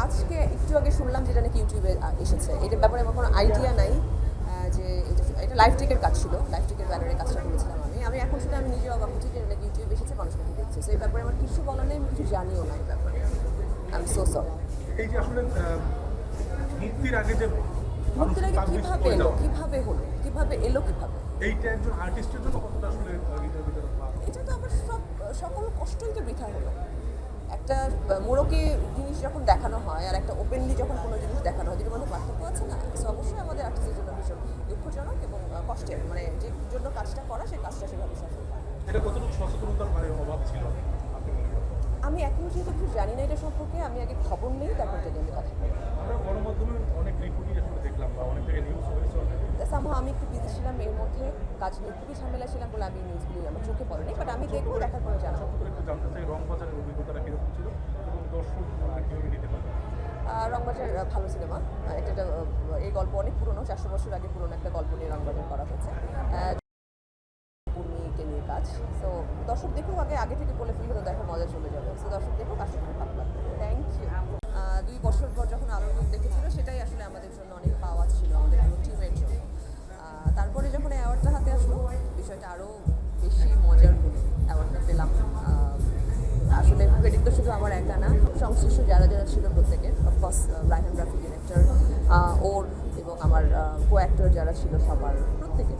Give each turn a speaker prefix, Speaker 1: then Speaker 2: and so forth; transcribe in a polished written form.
Speaker 1: আজকে একটু আগে শুনলাম যেটা নাকি ইউটিউবে এসেছে। এটার ব্যাপারে আমার কোনো আইডিয়া নাই যে এটা লাইভ টেকের কাজ ছিল, লাইভ টেকের ব্যানারে কাজটা করেছিলাম আমি এখন শুনে আমি নিজে অবাক হচ্ছি যে এটা নাকি ইউটিউবে এসেছে, মানুষ নাকি দেখছে। সো এই ব্যাপারে আমার কিছু বলার নেই, আমি কিছু জানিও না এই ব্যাপারে। I am so sorry.
Speaker 2: এই যে আসলে মুক্তির আগে যে
Speaker 1: মুক্তির আগে কিভাবে এলো, কিভাবে এলো
Speaker 2: এইটা একজন আর্টিস্টের জন্য কতটা আসলে
Speaker 1: এটা তো আমার সকল কষ্টই তো বৃথা হলো। একটা মোড়কে জিনিস যখন দেখানো হয় আর একটা ওপেনলি যখন কোনো জিনিস দেখানো হয়, দুটোর মধ্যে পার্থক্য আছে না? সো অবশ্যই আমাদের আর্টিস্টের জন্য ভীষণ দুঃখজনক এবং কষ্টের, মানে যে জন্য কাজটা করা সেই কাজটা সেভাবে সফল হয়।
Speaker 2: এটা কতটুকু সচেতনতার অভাব ছিল আপনি মনে করেন?
Speaker 1: আমি এখনো যেহেতু কিছু জানি না এটা সম্পর্কে, আমি আগে খবর নেই, তারপর যদি আমি কথা বলি।
Speaker 2: আমরা গণমাধ্যমে অনেক রিপোর্টই আসলে দেখলাম বা অনেক জায়গায় নিউজ হয়েছে অলরেডি।
Speaker 1: সামহাও আমি একটু বিজি ছিলাম, এর মধ্যে কাজ নিয়ে খুবই ঝামেলা ছিলাম বলে আমি নিউজগুলি আমার চোখে পড়েনি, বাট আমি দেখবো, দেখার পরে জানাবো।
Speaker 2: ছোট্ট করে একটু জানতে চাই রংবাজারের অভিজ্ঞতাটা কীরকম ছিল এবং দর্শক কীভাবে নিতে পারে?
Speaker 1: রংবাজার ভালো সিনেমা। এটা এই গল্প অনেক পুরনো, 400 বছর আগে পুরনো একটা গল্প নিয়ে রংবাজার করা হয়েছে, পূর্ণিকে নিয়ে কাজ। সো দর্শক দেখুক, আগে থেকে বলে ফেললে তো দেখা মজা চলে যাবে। সো দর্শক দেখুক, আশা করি ভালো লাগবে। Thank you. 2 বছর পর যখন আলোর মুখ দেখেছিল, সেটাই আসলে আমাদের জন্য অনেক পাওয়া ছিল, আমাদের পুরো টিমের জন্য। তারপরে যখন এই অ্যাওয়ার্ডটা হাতে আসলো, বিষয়টা আরও বেশি মজার হলো। অ্যাওয়ার্ডটা পেলাম, আসলে ক্রেডিট তো শুধু আমার একা না, সংশ্লিষ্ট যারা ছিল প্রত্যেকের। অফকোর্স রায়হান রাফি ডিরেক্টর, ওর এবং আমার কো অ্যাক্টর যারা ছিল সবার, প্রত্যেকের